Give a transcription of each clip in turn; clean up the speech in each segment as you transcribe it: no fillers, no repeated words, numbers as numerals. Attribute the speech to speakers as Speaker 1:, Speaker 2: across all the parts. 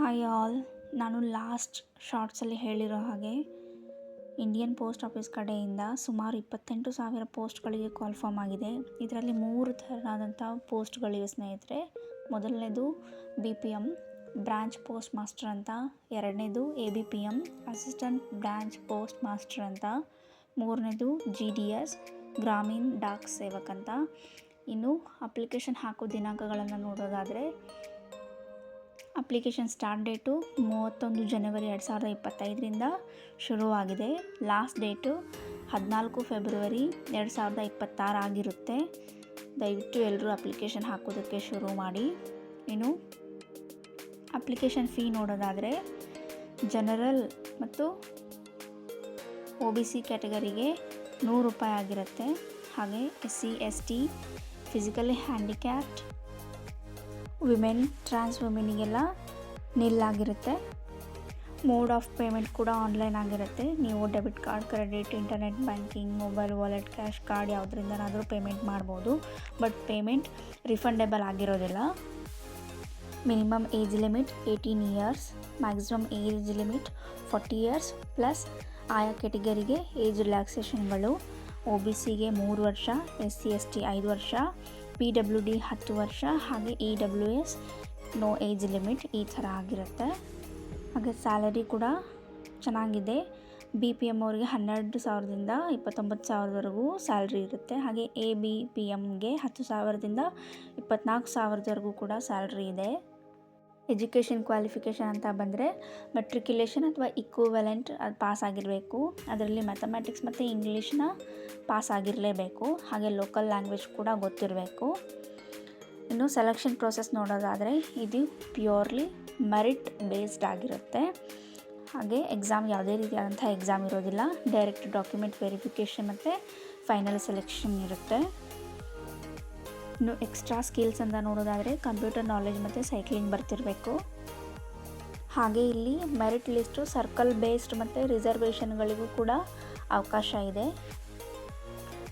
Speaker 1: Hi all. ನಾನು last ಶಾರ್ಟ್ಸಲ್ಲಿ ಹೇಳಿರೋ ಹಾಗೆ ಇಂಡಿಯನ್ ಪೋಸ್ಟ್ ಆಫೀಸ್ ಕಡೆಯಿಂದ ಸುಮಾರು 28,000 ಪೋಸ್ಟ್ಗಳಿಗೆ ಕಾಲ್ ಫಾರ್ಮ್ ಆಗಿದೆ. ಇದರಲ್ಲಿ 3 ಥರವಾದಂಥ ಪೋಸ್ಟ್ಗಳಿವೆ ಸ್ನೇಹಿತರೆ. ಮೊದಲನೇದು BPM ಬ್ರಾಂಚ್ ಪೋಸ್ಟ್ ಮಾಸ್ಟರ್ ಅಂತ, ಎರಡನೇದು ABPM assistant branch post master ಅಂತ, ಮೂರನೇದು GDS ಗ್ರಾಮೀಣ್ ಡಾಕ್ ಸೇವಕ್ ಅಂತ. ಇನ್ನು ಅಪ್ಲಿಕೇಶನ್ ಹಾಕೋ ದಿನಾಂಕಗಳನ್ನು ನೋಡೋದಾದರೆ ಅಪ್ಲಿಕೇಶನ್ ಸ್ಟಾರ್ಟ್ ಡೇಟು 31 ಜನವರಿ 2025ರಿಂದ ಶುರುವಾಗಿದೆ. ಲಾಸ್ಟ್ ಡೇಟು 14 ಫೆಬ್ರವರಿ 2026 ಆಗಿರುತ್ತೆ. ದಯವಿಟ್ಟು ಎಲ್ಲರೂ ಅಪ್ಲಿಕೇಶನ್ ಹಾಕೋದಕ್ಕೆ ಶುರು ಮಾಡಿ. ಇನ್ನು ಅಪ್ಲಿಕೇಶನ್ ಫೀ ನೋಡೋದಾದರೆ ಜನರಲ್ ಮತ್ತು OBC ಕ್ಯಾಟಗರಿಗೆ 100 ರೂಪಾಯಿ ಆಗಿರುತ್ತೆ. ಹಾಗೆ SC ST physically handicapped women trans ವುಮೆನಿಗೆಲ್ಲ ನಿಲ್ಲಾಗಿರುತ್ತೆ. ಮೋಡ್ ಆಫ್ ಪೇಮೆಂಟ್ ಕೂಡ ಆನ್ಲೈನ್ ಆಗಿರುತ್ತೆ. ನೀವು debit card, credit, internet banking, mobile wallet, cash card ಯಾವುದರಿಂದನಾದರೂ ಪೇಮೆಂಟ್ ಮಾಡ್ಬೋದು. ಬಟ್ ಪೇಮೆಂಟ್ ರಿಫಂಡೇಬಲ್ ಆಗಿರೋದಿಲ್ಲ. Minimum age limit 18 years, maximum age limit 40 years plus ಆಯಾ ಕೆಟಗರಿಗೆ ಏಜ್ ರಿಲ್ಯಾಕ್ಸೇಷನ್ಗಳು. OBCಗೆ 3 ವರ್ಷ, SC ST 5 ವರ್ಷ, PWD 10 ವರ್ಷ, ಹಾಗೆ EWS ನೋ ಏಜ್ ಲಿಮಿಟ್ ಈ ಥರ ಆಗಿರುತ್ತೆ. ಹಾಗೆ ಸ್ಯಾಲರಿ ಕೂಡ ಚೆನ್ನಾಗಿದೆ. BPM ಅವರಿಗೆ 12,000ದಿಂದ 29,000ವರೆಗೂ ಸ್ಯಾಲ್ರಿ ಇರುತ್ತೆ. ಹಾಗೆ ABPMಗೆ 10,000ದಿಂದ 24,000ವರೆಗೂ ಕೂಡ ಸ್ಯಾಲ್ರಿ ಇದೆ. ಎಜುಕೇಷನ್ ಕ್ವಾಲಿಫಿಕೇಷನ್ ಅಂತ ಬಂದರೆ ಮೆಟ್ರಿಕ್ಯುಲೇಷನ್ ಅಥವಾ ಇಕ್ವಿವೆಲೆಂಟ್ ಅದು ಪಾಸ್ ಆಗಿರಬೇಕು. ಅದರಲ್ಲಿ ಮ್ಯಾಥಮೆಟಿಕ್ಸ್ ಮತ್ತು ಇಂಗ್ಲೀಷ್ನ ಪಾಸ್ ಆಗಿರಲೇಬೇಕು. ಹಾಗೆ ಲೋಕಲ್ ಲ್ಯಾಂಗ್ವೇಜ್ ಕೂಡ ಗೊತ್ತಿರಬೇಕು. ಇನ್ನು ಸೆಲೆಕ್ಷನ್ ಪ್ರೋಸೆಸ್ ನೋಡೋದಾದರೆ ಇದು ಪ್ಯೂರ್ಲಿ ಮೆರಿಟ್ ಬೇಸ್ಡ್ ಆಗಿರುತ್ತೆ. ಹಾಗೆ ಎಕ್ಸಾಮ್ ಯಾವುದೇ ರೀತಿಯಾದಂಥ ಎಕ್ಸಾಮ್ ಇರೋದಿಲ್ಲ. ಡೈರೆಕ್ಟ್ ಡಾಕ್ಯುಮೆಂಟ್ ವೆರಿಫಿಕೇಷನ್ ಮತ್ತು ಫೈನಲ್ ಸೆಲೆಕ್ಷನ್ ಇರುತ್ತೆ. ಇನ್ನು ಎಕ್ಸ್ಟ್ರಾ ಸ್ಕಿಲ್ಸ್ ಅಂತ ನೋಡೋದಾದರೆ ಕಂಪ್ಯೂಟರ್ ನಾಲೆಜ್ ಮತ್ತು ಸೈಕ್ಲಿಂಗ್ ಬರ್ತಿರಬೇಕು. ಹಾಗೆ ಇಲ್ಲಿ ಮೆರಿಟ್ ಲಿಸ್ಟು ಸರ್ಕಲ್ ಬೇಸ್ಡ್ ಮತ್ತು ರಿಸರ್ವೇಷನ್ಗಳಿಗೂ ಕೂಡ ಅವಕಾಶ ಇದೆ.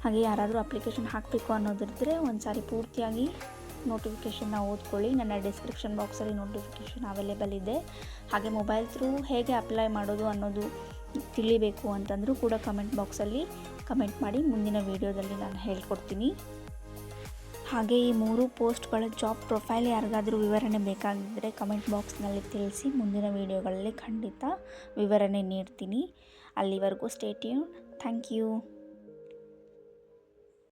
Speaker 1: ಹಾಗೆ ಯಾರಾದರೂ ಅಪ್ಲಿಕೇಶನ್ ಹಾಕಬೇಕು ಅನ್ನೋದಿದ್ದರೆ ಒಂದು ಸಾರಿ ಪೂರ್ತಿಯಾಗಿ ನೋಟಿಫಿಕೇಷನ್ನ ಓದ್ಕೊಳ್ಳಿ. ನನ್ನ ಡಿಸ್ಕ್ರಿಪ್ಷನ್ ಬಾಕ್ಸಲ್ಲಿ ನೋಟಿಫಿಕೇಷನ್ ಅವೈಲೇಬಲ್ ಇದೆ. ಹಾಗೆ ಮೊಬೈಲ್ ಥ್ರೂ ಹೇಗೆ ಅಪ್ಲೈ ಮಾಡೋದು ಅನ್ನೋದು ತಿಳಿಬೇಕು ಅಂತಂದರೂ ಕೂಡ ಕಮೆಂಟ್ ಬಾಕ್ಸಲ್ಲಿ ಕಮೆಂಟ್ ಮಾಡಿ. ಮುಂದಿನ ವೀಡಿಯೋದಲ್ಲಿ ನಾನು ಹೇಳ್ಕೊಡ್ತೀನಿ. ಹಾಗೆ ಈ 3 ಪೋಸ್ಟ್ಗಳ ಜಾಬ್ ಪ್ರೊಫೈಲ್ ಯಾರಿಗಾದರೂ ವಿವರಣೆ ಬೇಕಾಗಿದ್ದರೆ ಕಮೆಂಟ್ ಬಾಕ್ಸ್ನಲ್ಲಿ ತಿಳಿಸಿ. ಮುಂದಿನ ವೀಡಿಯೋಗಳಲ್ಲಿ ಖಂಡಿತ ವಿವರಣೆ ನೀಡ್ತೀನಿ. ಅಲ್ಲಿವರೆಗೂ ಸ್ಟೇ ಟ್ಯೂನ್ಡ್. Thank you.